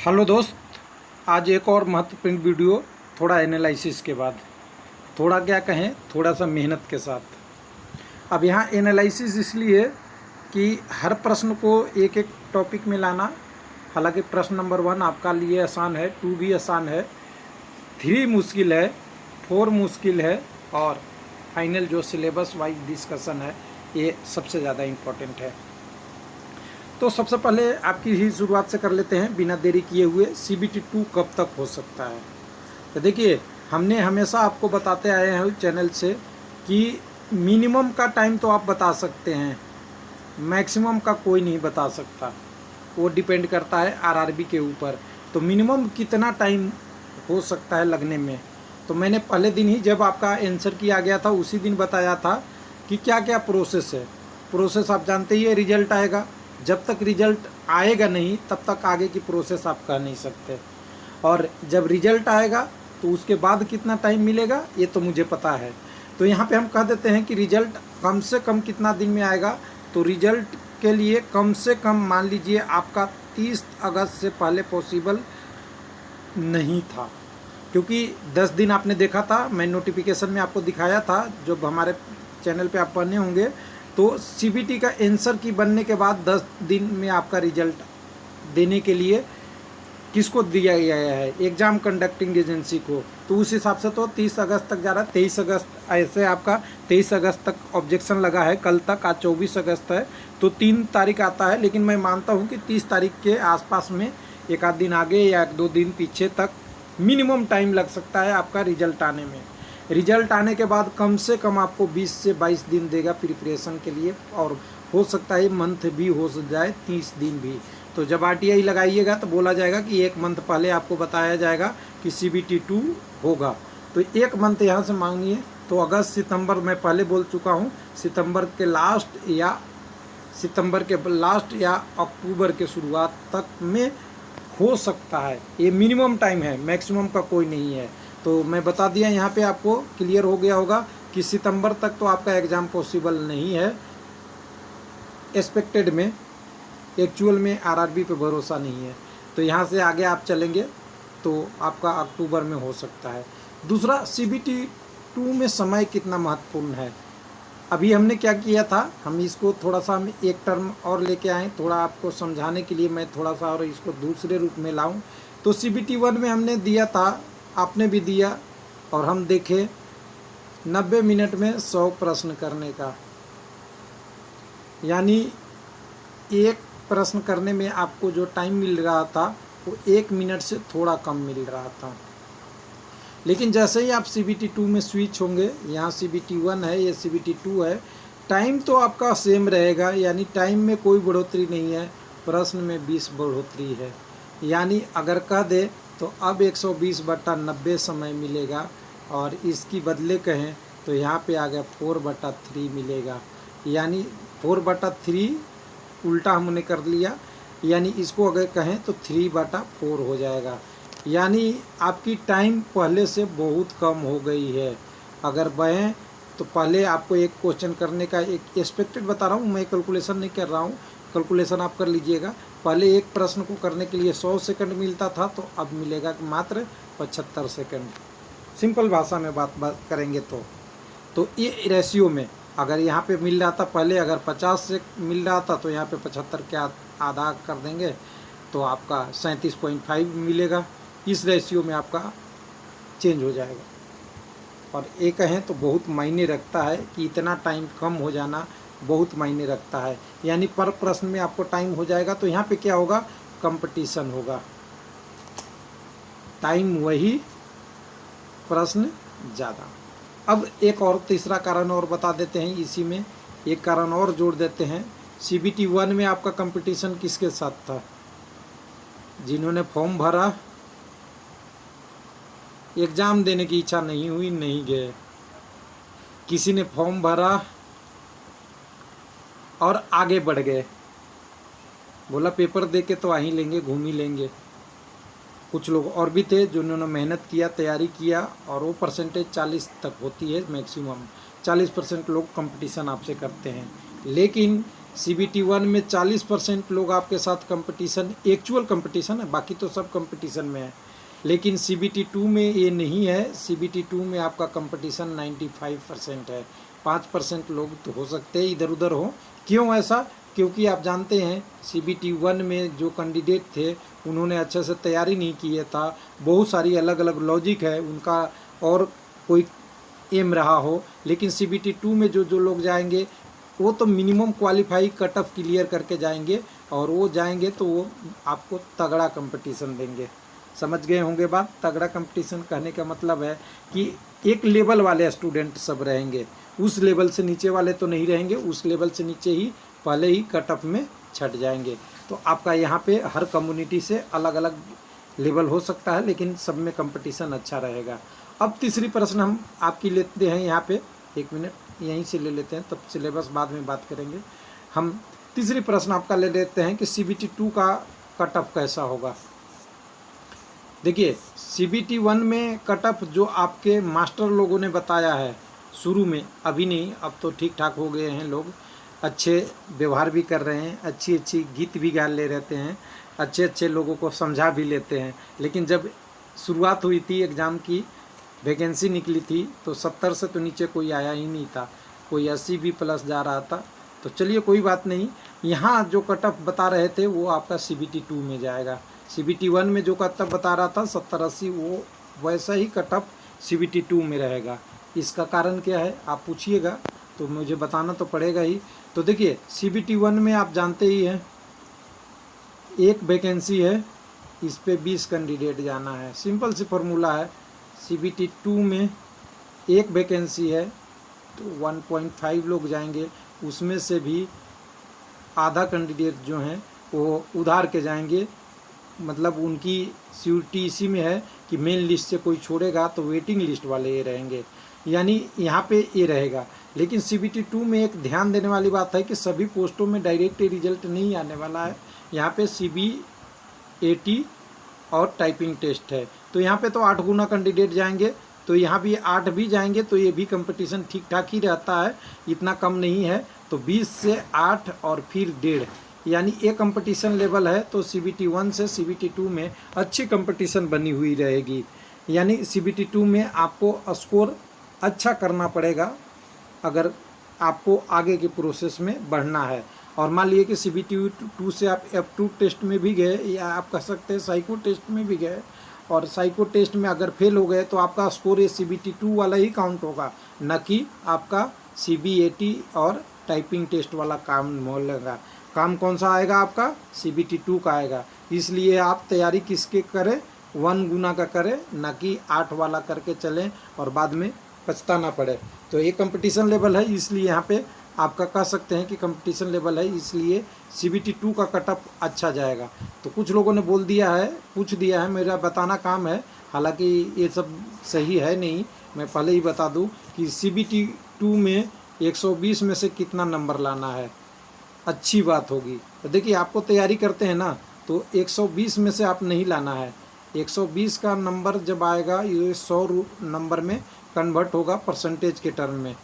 Hello दोस्त, आज एक और महत्वपूर्ण वीडियो, थोड़ा एनालिसिस के बाद, थोड़ा क्या कहें, थोड़ा सा मेहनत के साथ। अब यहाँ एनालिसिस इसलिए कि हर प्रश्न को एक एक टॉपिक में लाना। हालांकि प्रश्न नंबर 1 आपका लिए आसान है, 2 भी आसान है, 3 मुश्किल है, 4 मुश्किल है, और फाइनल जो सिलेबस वाइज डिस्कशन है ये सबसे ज़्यादा इम्पोर्टेंट है। तो सबसे पहले आपकी ही शुरुआत से कर लेते हैं बिना देरी किए हुए। CBT 2 कब तक हो सकता है? तो देखिए, हमने हमेशा आपको बताते आए हैं चैनल से कि मिनिमम का टाइम तो आप बता सकते हैं, मैक्सिमम का कोई नहीं बता सकता। वो डिपेंड करता है RRB के ऊपर। तो मिनिमम कितना टाइम हो सकता है लगने में, तो मैंने पहले दिन ही जब आपका आंसर किया गया था उसी दिन बताया था कि क्या क्या प्रोसेस है। प्रोसेस आप जानते ही है, रिजल्ट आएगा। जब तक रिजल्ट आएगा नहीं तब तक आगे की प्रोसेस आप कह नहीं सकते, और जब रिजल्ट आएगा तो उसके बाद कितना टाइम मिलेगा ये तो मुझे पता है। तो यहाँ पे हम कह देते हैं कि रिजल्ट कम से कम कितना दिन में आएगा। तो रिजल्ट के लिए कम से कम मान लीजिए आपका 30 अगस्त से पहले पॉसिबल नहीं था, क्योंकि 10 दिन आपने देखा था, मैं नोटिफिकेशन में आपको दिखाया था। जब हमारे चैनल पे आप बने होंगे तो CBT का आंसर की बनने के बाद 10 दिन में आपका रिजल्ट देने के लिए किसको दिया गया है? एग्ज़ाम कंडक्टिंग एजेंसी को। तो उस हिसाब से तो 30 अगस्त तक जा रहा है। 23 अगस्त ऐसे आपका 23 अगस्त तक ऑब्जेक्शन लगा है, कल तक। आज 24 अगस्त है तो 3 तारीख आता है, लेकिन मैं मानता हूँ कि 30 तारीख के आसपास में, एक आध दिन आगे या 1-2 दिन पीछे तक मिनिमम टाइम लग सकता है आपका रिजल्ट आने में। रिजल्ट आने के बाद कम से कम आपको 20 से 22 दिन देगा प्रिपरेशन के लिए, और हो सकता है मंथ भी हो जाए, 30 दिन भी। तो जब RTI लगाइएगा तो बोला जाएगा कि 1 मंथ पहले आपको बताया जाएगा कि CBT 2 होगा। तो 1 मंथ यहाँ से मांगिए तो अगस्त सितंबर, मैं पहले बोल चुका हूँ, सितंबर के लास्ट या अक्टूबर के शुरुआत तक में हो सकता है। ये मिनिमम टाइम है, मैक्सिमम का कोई नहीं है। तो मैं बता दिया, यहाँ पे आपको क्लियर हो गया होगा कि सितंबर तक तो आपका एग्ज़ाम पॉसिबल नहीं है एक्सपेक्टेड में, एक्चुअल में RRB पे भरोसा नहीं है। तो यहाँ से आगे आप चलेंगे तो आपका अक्टूबर में हो सकता है। दूसरा, CBT 2 में समय कितना महत्वपूर्ण है। अभी हमने क्या किया था, हम इसको थोड़ा सा हम एक टर्म और लेके आए, थोड़ा आपको समझाने के लिए मैं थोड़ा सा और इसको दूसरे रूप में लाऊं। तो CBT 1 में हमने दिया था, आपने भी दिया, और हम देखे 90 मिनट में 100 प्रश्न करने का, यानी एक प्रश्न करने में आपको जो टाइम मिल रहा था वो 1 मिनट से थोड़ा कम मिल रहा था। लेकिन जैसे ही आप CBT 2 में स्विच होंगे, यहाँ CBT 1 है, ये CBT 2 है, टाइम तो आपका सेम रहेगा, यानी टाइम में कोई बढ़ोतरी नहीं है, प्रश्न में 20 बढ़ोतरी है। यानी अगर कह दे तो अब 120/90 समय मिलेगा, और इसकी बदले कहें तो यहाँ पे आ गया 4/3 मिलेगा। यानी 4/3 उल्टा हमने कर लिया, यानी इसको अगर कहें तो 3/4 हो जाएगा। यानी आपकी टाइम पहले से बहुत कम हो गई है। अगर बहें तो पहले आपको एक क्वेश्चन करने का, एक एक्सपेक्टेड बता रहा हूँ, मैं कैलकुलेशन नहीं कर रहा हूँ, कैलकुलेशन आप कर लीजिएगा। पहले एक प्रश्न को करने के लिए 100 सेकंड मिलता था, तो अब मिलेगा मात्र 75 सेकंड। सिंपल भाषा में बात करेंगे तो ये रेशियो में अगर यहाँ पे मिल रहा था पहले, अगर 50 से मिल रहा था तो यहाँ पे 75 के आधा कर देंगे तो आपका 37.5 मिलेगा। इस रेशियो में आपका चेंज हो जाएगा। और ये कहें तो बहुत मायने रखता है कि इतना टाइम कम हो जाना बहुत मायने रखता है। यानी पर प्रश्न में आपको टाइम हो जाएगा, तो यहाँ पे क्या होगा, कंपटीशन होगा, टाइम वही, प्रश्न ज़्यादा। अब एक और तीसरा कारण और बता देते हैं, इसी में एक कारण और जोड़ देते हैं। CBT 1 में आपका कंपटीशन किसके साथ था? जिन्होंने फॉर्म भरा, एग्ज़ाम देने की इच्छा नहीं हुई, नहीं गए। किसी ने फॉर्म भरा और आगे बढ़ गए, बोला पेपर दे के तो आ ही लेंगे, घूम ही लेंगे। कुछ लोग और भी थे जिन्होंने मेहनत किया, तैयारी किया, और वो परसेंटेज 40 तक होती है मैक्सिमम। 40% लोग कंपटीशन आपसे करते हैं। लेकिन CBT 1 में 40% लोग आपके साथ कंपटीशन, एक्चुअल कंपटीशन है, बाकी तो सब कंपटीशन में है, लेकिन CBT 2 में ये नहीं है। CBT 2 में आपका कंपटीशन 95% है। 5% लोग तो हो सकते हैं इधर उधर हो। क्यों ऐसा? क्योंकि आप जानते हैं CBT 1 में जो कैंडिडेट थे उन्होंने अच्छे से तैयारी नहीं किया था, बहुत सारी अलग अलग लॉजिक है उनका और कोई एम रहा हो। लेकिन CBT 2 में जो जो लोग जाएंगे वो तो minimum qualify cut off clear करके जाएंगे, और वो जाएंगे तो वो आपको तगड़ा कंपटीशन देंगे। समझ गए होंगे बात? तगड़ा कंपटीशन कहने का मतलब है कि एक लेवल वाले स्टूडेंट सब रहेंगे, उस लेवल से नीचे वाले तो नहीं रहेंगे, उस लेवल से नीचे ही पहले ही कट ऑफ में छट जाएंगे। तो आपका यहाँ पे हर कम्युनिटी से अलग अलग लेवल हो सकता है, लेकिन सब में कंपटीशन अच्छा रहेगा। अब तीसरी प्रश्न हम आपकी लेते हैं यहाँ पे, 1 मिनट यहीं से ले लेते हैं, तब सिलेबस बाद में बात करेंगे। हम तीसरी प्रश्न आपका ले लेते हैं कि CBT 2 का कट ऑफ कैसा होगा। देखिए CBT 1 में कट ऑफ जो आपके मास्टर लोगों ने बताया है शुरू में, अभी नहीं, अब तो ठीक ठाक हो गए हैं लोग, अच्छे व्यवहार भी कर रहे हैं, अच्छी अच्छी गीत भी गा ले रहते हैं, अच्छे अच्छे लोगों को समझा भी लेते हैं। लेकिन जब शुरुआत हुई थी एग्ज़ाम की, वैकेंसी निकली थी, तो 70 से तो नीचे कोई आया ही नहीं था, कोई 80 भी प्लस जा रहा था। तो चलिए कोई बात नहीं, यहाँ जो कट ऑफ बता रहे थे वो आपका CBT 2 में जाएगा। CBT 1 में जो कट ऑफ बता रहा था 70-80, वो वैसा ही कट ऑफ CBT 2 में रहेगा। इसका कारण क्या है आप पूछिएगा तो मुझे बताना तो पड़ेगा ही। तो देखिए CBT 1 में आप जानते ही हैं एक वैकेंसी है, इस पे 20 कैंडिडेट जाना है, सिंपल सी फॉर्मूला है। CBT 2 में एक वैकेंसी है तो 1.5 लोग जाएंगे, उसमें से भी आधा कैंडिडेट जो हैं वो उधार के जाएंगे, मतलब उनकी सिक्योरिटी इसी में है कि मेन लिस्ट से कोई छोड़ेगा तो वेटिंग लिस्ट वाले ये रहेंगे, यानी यहाँ पे ये रहेगा। लेकिन CBT 2 में एक ध्यान देने वाली बात है कि सभी पोस्टों में डायरेक्ट रिजल्ट नहीं आने वाला है, यहाँ पे CBAT और टाइपिंग टेस्ट है। तो यहाँ पे तो 8 गुना कैंडिडेट जाएंगे, तो यहाँ भी 8 भी जाएंगे तो ये भी कंपटीशन ठीक ठाक ही रहता है, इतना कम नहीं है। तो 20 से 8 और फिर 1.5, यानी एक कंपटीशन लेवल है। तो CBT 1 से CBT 2 में अच्छी कंपटीशन बनी हुई रहेगी, यानी CBT 2 में आपको स्कोर अच्छा करना पड़ेगा अगर आपको आगे के प्रोसेस में बढ़ना है। और मान लीजिए कि CBT 2 से आप एप्टीट्यूड टेस्ट में भी गए, या आप कह सकते हैं साइको टेस्ट में भी गए, और साइको टेस्ट में अगर फेल हो गए तो आपका स्कोर ये CBT 2 वाला ही काउंट होगा, न कि आपका CBAT और टाइपिंग टेस्ट वाला काम मोलेगा। काम कौन सा आएगा आपका? CBT 2 का आएगा। इसलिए आप तैयारी किसके करें? 1 गुना का करें, न कि 8 वाला करके चलें और बाद में पछताना पड़े। तो ये कंपटीशन लेवल है, इसलिए यहाँ पे आपका कह सकते हैं कि कंपटीशन लेवल है, इसलिए CBT 2 का कट ऑफ अच्छा जाएगा। तो कुछ लोगों ने बोल दिया है, पूछ दिया है, मेरा बताना काम है, हालांकि ये सब सही है नहीं। मैं पहले ही बता दूं कि CBT 2 में 120 में से कितना नंबर लाना है, अच्छी बात होगी। तो देखिए आपको तैयारी करते हैं ना, तो 120 में से आप नहीं लाना है। 120 का नंबर जब आएगा ये 100 नंबर में कन्वर्ट होगा परसेंटेज के टर्म में,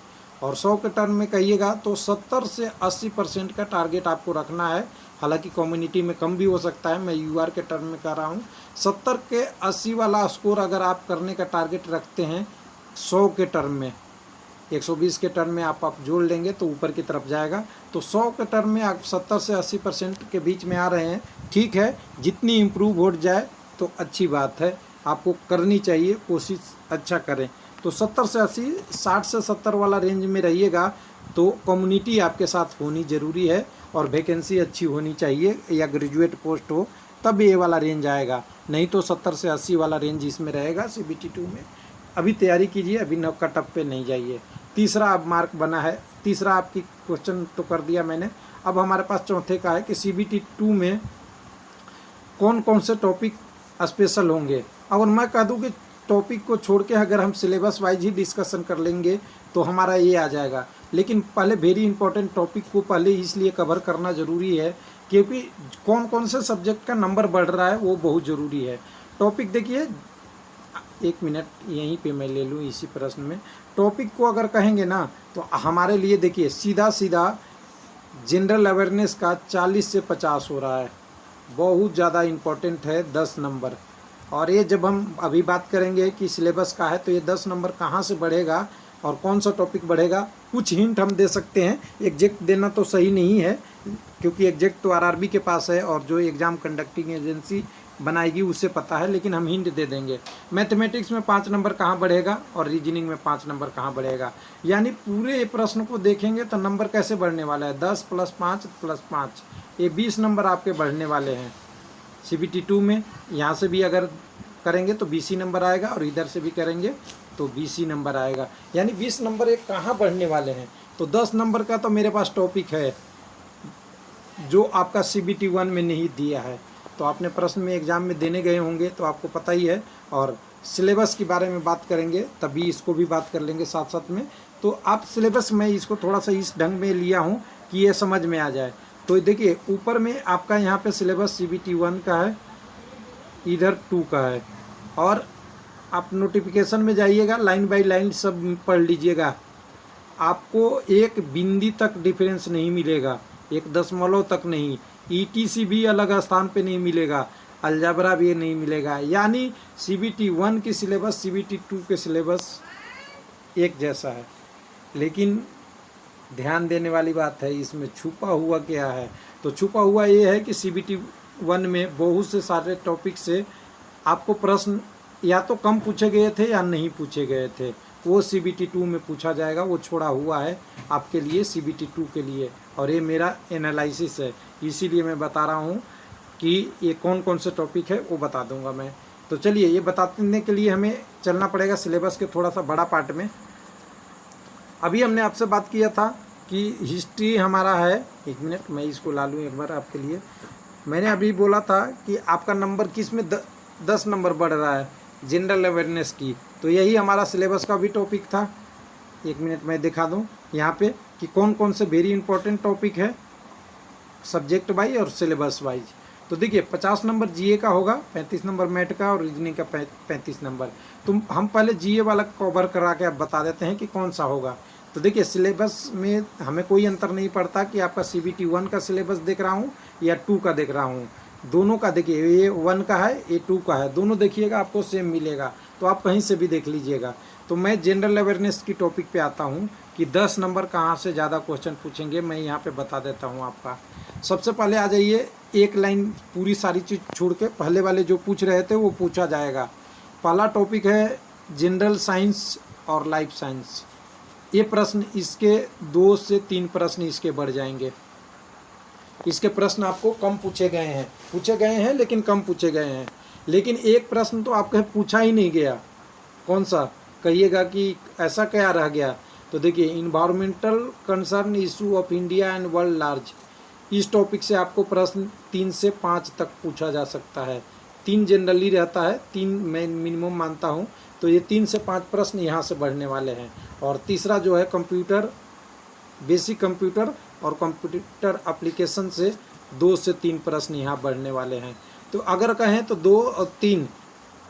और 100 के टर्म में कहिएगा तो 70 से 80% का टारगेट आपको रखना है। हालांकि कम्युनिटी में कम भी हो सकता है, मैं UR के टर्म में कर रहा हूँ। 70 के 80 वाला स्कोर अगर आप करने का टारगेट रखते हैं 100 के टर्म में, 120 के टर्म में आप जोड़ लेंगे तो ऊपर की तरफ जाएगा। तो 100 के टर्म में आप 70 से 80% के बीच में आ रहे हैं, ठीक है। जितनी इम्प्रूव हो जाए तो अच्छी बात है, आपको करनी चाहिए, कोशिश अच्छा करें। तो 70 से 80, 60 से 70 वाला रेंज में रहिएगा तो कम्युनिटी आपके साथ होनी ज़रूरी है, और वैकेंसी अच्छी होनी चाहिए या ग्रेजुएट पोस्ट हो, तब ये वाला रेंज आएगा। नहीं तो 70 से 80 वाला रेंज इसमें रहेगा CBT 2 में। अभी तैयारी कीजिए, अभी नव कट ऑफ पे नहीं जाइए। तीसरा अब मार्क बना है, तीसरा आपकी क्वेश्चन तो कर दिया मैंने। अब हमारे पास चौथे का है कि CBT 2 में कौन कौन से टॉपिक स्पेशल होंगे। अगर मैं कह दूं कि टॉपिक को छोड़ के अगर हम सिलेबस वाइज ही डिस्कशन कर लेंगे तो हमारा ये आ जाएगा, लेकिन पहले वेरी इंपॉर्टेंट टॉपिक को पहले इसलिए कवर करना ज़रूरी है क्योंकि कौन कौन से सब्जेक्ट का नंबर बढ़ रहा है वो बहुत ज़रूरी है। टॉपिक देखिए, 1 मिनट यहीं पे मैं ले लूँ इसी प्रश्न में। टॉपिक को अगर कहेंगे ना तो हमारे लिए देखिए सीधा सीधा जनरल अवेयरनेस का 40 से 50 हो रहा है, बहुत ज़्यादा इम्पोर्टेंट है 10 नंबर। और ये जब हम अभी बात करेंगे कि सिलेबस का है, तो ये 10 नंबर कहाँ से बढ़ेगा और कौन सा टॉपिक बढ़ेगा, कुछ हिंट हम दे सकते हैं। एग्जैक्ट देना तो सही नहीं है, क्योंकि एग्जैक्ट तो आरआरबी के पास है और जो एग्ज़ाम कंडक्टिंग एजेंसी बनाएगी उसे पता है, लेकिन हम हिंट दे देंगे। मैथमेटिक्स में 5 नंबर कहाँ बढ़ेगा और रीजनिंग में 5 नंबर कहाँ बढ़ेगा, यानी पूरे प्रश्न को देखेंगे तो नंबर कैसे बढ़ने वाला है, 10 + 5 + 5, ये 20 नंबर आपके बढ़ने वाले हैं। CBT 2 में यहाँ से भी अगर करेंगे तो 20 नंबर आएगा और इधर से भी करेंगे तो 20 नंबर आएगा, यानी 20 नंबर एक कहाँ बढ़ने वाले हैं। तो 10 नंबर का तो मेरे पास टॉपिक है जो आपका CBT 1 में नहीं दिया है, तो आपने प्रश्न में एग्ज़ाम में देने गए होंगे तो आपको पता ही है। और सिलेबस के बारे में बात करेंगे तभी इसको भी बात कर लेंगे साथ साथ में। तो आप सिलेबस में इसको थोड़ा सा इस ढंग में लिया हूँ कि ये समझ में आ जाए। तो देखिए ऊपर में आपका यहाँ पे सिलेबस CBT 1 का है, इधर 2 का है, और आप नोटिफिकेशन में जाइएगा, लाइन बाय लाइन सब पढ़ लीजिएगा। आपको एक बिंदी तक डिफरेंस नहीं मिलेगा, 1 दशमलव तक नहीं, ETC भी अलग स्थान पे नहीं मिलेगा, अलजबरा भी नहीं मिलेगा, यानी CBT 1 की सिलेबस CBT 2 के सिलेबस एक जैसा है। लेकिन ध्यान देने वाली बात है, इसमें छुपा हुआ क्या है। तो छुपा हुआ ये है कि CBT 1 में बहुत से सारे टॉपिक से आपको प्रश्न या तो कम पूछे गए थे या नहीं पूछे गए थे, वो CBT 2 में पूछा जाएगा, वो छोड़ा हुआ है आपके लिए CBT 2 के लिए। और ये मेरा एनालिसिस है, इसीलिए मैं बता रहा हूँ कि ये कौन कौन से टॉपिक है वो बता दूंगा मैं। तो चलिए ये बताने के लिए हमें चलना पड़ेगा सिलेबस के थोड़ा सा बड़ा पार्ट में। अभी हमने आपसे बात किया था कि हिस्ट्री हमारा है, 1 मिनट मैं इसको ला लूँ एक बार आपके लिए। मैंने अभी बोला था कि आपका नंबर किस में 10 नंबर बढ़ रहा है, जनरल अवेयरनेस की, तो यही हमारा सिलेबस का भी टॉपिक था। 1 मिनट मैं दिखा दूं यहाँ पे कि कौन कौन से वेरी इंपॉर्टेंट टॉपिक है सब्जेक्ट वाइज और सिलेबस वाइज। तो देखिए 50 नंबर GA का होगा, 35 नंबर मैथ का और रीजनिंग का 35 नंबर। तो हम पहले GA वाला कवर करा के अब बता देते हैं कि कौन सा होगा। तो देखिए सिलेबस में हमें कोई अंतर नहीं पड़ता कि आपका CBT 1 का सिलेबस देख रहा हूँ या 2 का देख रहा हूँ, दोनों का देखिए, ये 1 का है ये 2 का है, दोनों देखिएगा आपको सेम मिलेगा, तो आप कहीं से भी देख लीजिएगा। तो मैं जनरल अवेयरनेस की टॉपिक पे आता हूँ कि 10 नंबर कहाँ से ज़्यादा क्वेश्चन पूछेंगे, मैं यहाँ पे बता देता हूँ आपका। सबसे पहले आ जाइए, एक लाइन पूरी सारी चीज़ छोड़ के पहले वाले जो पूछ रहे थे वो पूछा जाएगा। पहला टॉपिक है जनरल साइंस और लाइफ साइंस। ये प्रश्न इसके 2 से 3 प्रश्न इसके बढ़ जाएंगे। इसके प्रश्न आपको कम पूछे गए हैं लेकिन कम पूछे गए हैं। लेकिन एक प्रश्न तो आपके पूछा ही नहीं गया, कौन सा कहिएगा कि ऐसा क्या रह गया। तो देखिए environmental concern issue of India and world large, इस टॉपिक से आपको प्रश्न 3 से 5 तक पूछा जा सकता है। 3 जनरली रहता है, 3 मैं मिनिमम मानता हूँ, तो ये 3 से 5 प्रश्न यहाँ से बढ़ने वाले हैं। और तीसरा जो है कंप्यूटर, बेसिक कंप्यूटर और कंप्यूटर एप्लीकेशन से 2 से 3 प्रश्न यहाँ बढ़ने वाले हैं। तो अगर कहें तो 2 और 3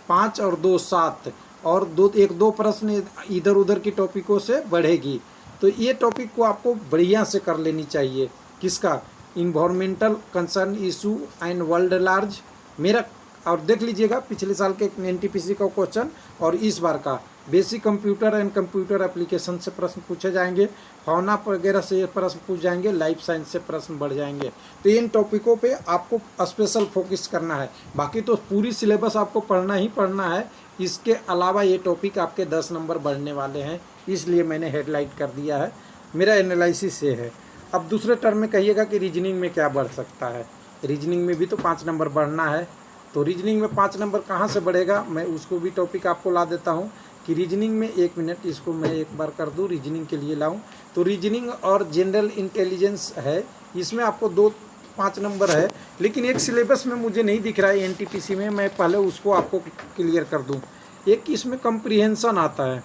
5 और 2 7 और 1-2 प्रश्न इधर उधर की टॉपिकों से बढ़ेगी। तो ये टॉपिक को आपको बढ़िया से कर लेनी चाहिए। किसका? Environmental concern issue and world large मेरा। और देख लीजिएगा पिछले साल के NTPC का क्वेश्चन और इस बार का basic computer and computer application से प्रश्न पूछे जाएंगे, फौना वगैरह से प्रश्न पूछ जाएंगे, लाइफ साइंस से प्रश्न बढ़ जाएंगे। तो इन टॉपिकों पे आपको स्पेशल फोकस करना है। बाकी तो पूरी सिलेबस आपको पढ़ना ही पढ़ना है। इसके अलावा ये टॉपिक आपके 10 नंबर बढ़ने वाले हैं, इसलिए मैंने हेडलाइट कर दिया है। मेरा एनालिसिस ये है। अब दूसरे टर्म में कहिएगा कि रीजनिंग में क्या बढ़ सकता है। रीजनिंग में भी तो 5 नंबर बढ़ना है। तो रीजनिंग में 5 नंबर कहाँ से बढ़ेगा, मैं उसको भी टॉपिक आपको ला देता हूँ कि रीजनिंग में 1 मिनट इसको मैं एक बार कर दूँ, रीजनिंग के लिए लाऊं। तो रीजनिंग और जनरल इंटेलिजेंस है, इसमें आपको 5 नंबर है, लेकिन एक सिलेबस में मुझे नहीं दिख रहा है NTPC में, मैं पहले उसको आपको क्लियर कर दूँ। एक इसमें कंप्रीहेंशन आता है,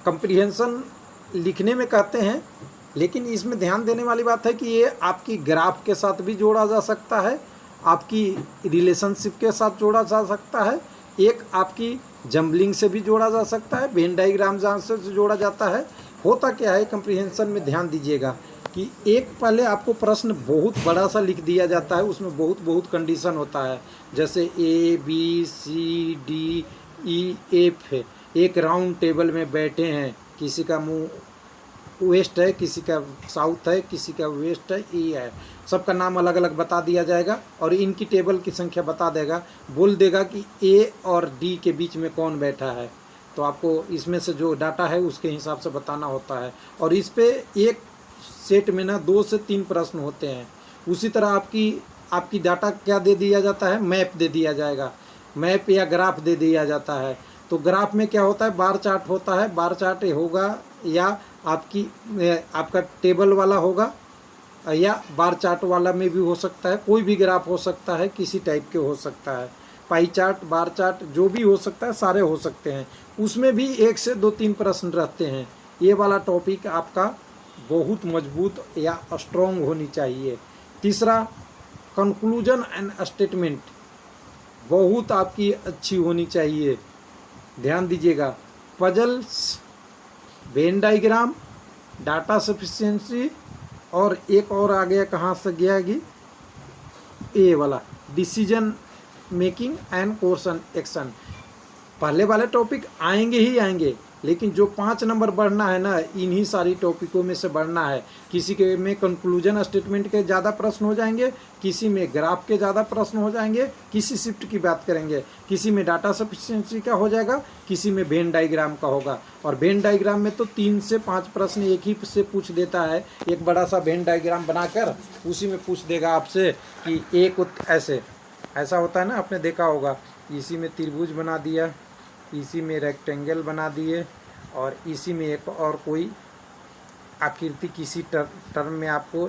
कंप्रीहेंशन लिखने में कहते हैं, लेकिन इसमें ध्यान देने वाली बात है कि ये आपकी ग्राफ के साथ भी जोड़ा जा सकता है, आपकी रिलेशनशिप के साथ जोड़ा जा सकता है, एक आपकी जम्बलिंग से भी जोड़ा जा सकता है, वेन डायग्राम से जोड़ा जाता है, होता क्या है कम्प्रीहेंशन में, ध्यान दीजिएगा कि एक पहले आपको प्रश्न बहुत बड़ा सा लिख दिया जाता है, उसमें बहुत बहुत कंडीशन होता है, जैसे A B C D E F है, एक राउंड टेबल में बैठे हैं, किसी का मुंह वेस्ट है, किसी का साउथ है, किसी का वेस्ट है, ई है, सबका नाम अलग अलग बता दिया जाएगा और इनकी टेबल की संख्या बता देगा, बोल देगा कि ए और डी के बीच में कौन बैठा है। तो आपको इसमें से जो डाटा है उसके हिसाब से बताना होता है। और इस पे एक सेट में ना 2 से 3 प्रश्न होते हैं। उसी तरह आपकी डाटा क्या दे दिया जाता है, मैप दे दिया जाएगा, मैप या ग्राफ दे दिया जाता है। तो ग्राफ में क्या होता है, बार चार्ट होता है, बार चार्ट होगा या आपका टेबल वाला होगा या बार चार्ट वाला में भी हो सकता है, कोई भी ग्राफ हो सकता है, किसी टाइप के हो सकता है, पाई चार्ट, बार चार्ट, जो भी हो सकता है, सारे हो सकते हैं। उसमें भी 1 से 2-3 प्रश्न रहते हैं। ये वाला टॉपिक आपका बहुत मजबूत या स्ट्रॉन्ग होनी चाहिए। तीसरा, कंक्लूजन एंड स्टेटमेंट बहुत आपकी अच्छी होनी चाहिए, ध्यान दीजिएगा। Puzzles, Venn diagram, data sufficiency और एक और आ गया, कहाँ से गया कि ये वाला decision making and course action. पहले वाले टॉपिक आएंगे ही आएंगे, लेकिन जो 5 नंबर बढ़ना है ना, इन्हीं सारी टॉपिकों में से बढ़ना है। किसी के में कंक्लूजन स्टेटमेंट के ज़्यादा प्रश्न हो जाएंगे, किसी में ग्राफ के ज़्यादा प्रश्न हो जाएंगे, किसी शिफ्ट की बात करेंगे, किसी में डाटा सफिशिएंसी का हो जाएगा, किसी में वेन डायग्राम का होगा। और वेन डायग्राम में तो 3 से 5 प्रश्न एक ही से पूछ देता है, एक बड़ा सा वेन डायग्राम बनाकर उसी में पूछ देगा आपसे कि एक ऐसा होता है ना, आपने देखा होगा, इसी में त्रिभुज बना दिया, इसी में रेक्टेंगल बना दिए और इसी में एक और कोई आकृति किसी टर्म में आपको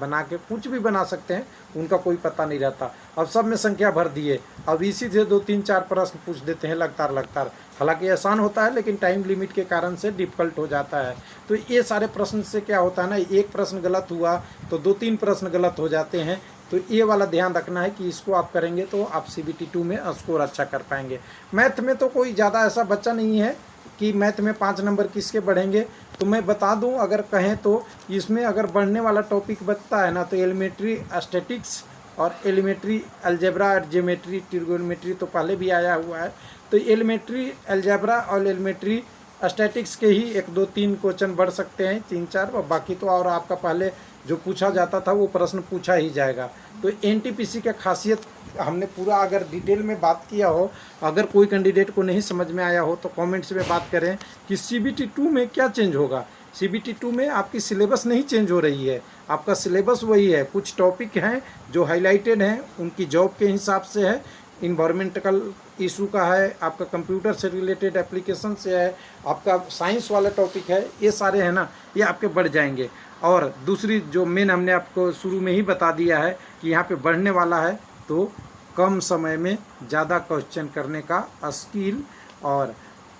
बना के कुछ भी बना सकते हैं, उनका कोई पता नहीं रहता। अब सब में संख्या भर दिए, अब इसी से 2-3-4 प्रश्न पूछ देते हैं लगातार। हालांकि आसान होता है, लेकिन टाइम लिमिट के कारण से डिफ़िकल्ट हो जाता है। तो ये सारे प्रश्न से क्या होता है ना, एक प्रश्न गलत हुआ तो 2-3 प्रश्न गलत हो जाते हैं। तो ये वाला ध्यान रखना है कि इसको आप करेंगे तो आप CBT 2 में स्कोर अच्छा कर पाएंगे। मैथ में तो कोई ज़्यादा ऐसा बच्चा नहीं है कि मैथ में 5 नंबर किसके बढ़ेंगे। तो मैं बता दूं, अगर कहें तो इसमें अगर बढ़ने वाला टॉपिक बचता है ना, तो एलिमेंट्री स्टैटिक्स और एलिमेंट्री अलजेब्रा और ज्योमेट्री ट्रिगोनोमेट्री तो पहले भी आया हुआ है। तो एलिमेंट्री अलजेब्रा और एलिमेंट्री स्टैटिक्स के ही 1-2-3 क्वेश्चन बढ़ सकते हैं, 3-4, और बाकी तो और आपका पहले जो पूछा जाता था वो प्रश्न पूछा ही जाएगा। तो NTPC का खासियत हमने पूरा अगर डिटेल में बात किया हो, अगर कोई कैंडिडेट को नहीं समझ में आया हो तो कमेंट्स में बात करें कि CBT 2 में क्या चेंज होगा। CBT 2 में आपकी सिलेबस नहीं चेंज हो रही है, आपका सिलेबस वही है। कुछ टॉपिक हैं जो हाईलाइटेड हैं, उनकी जॉब के हिसाब से है, इन्वायरमेंटल इशू का है, आपका कंप्यूटर से रिलेटेड एप्लीकेशन से है, आपका साइंस वाला टॉपिक है, ये सारे हैं ना, ये आपके बढ़ जाएंगे। और दूसरी जो मेन हमने आपको शुरू में ही बता दिया है कि यहाँ पे बढ़ने वाला है, तो कम समय में ज़्यादा क्वेश्चन करने का स्किल। और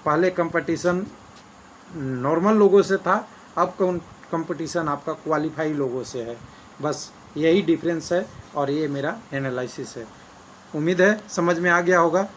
पहले कंपटीशन नॉर्मल लोगों से था, अब कंपटीशन आपका क्वालिफाई लोगों से है। बस यही डिफरेंस है और ये मेरा एनालिसिस है। उम्मीद है समझ में आ गया होगा।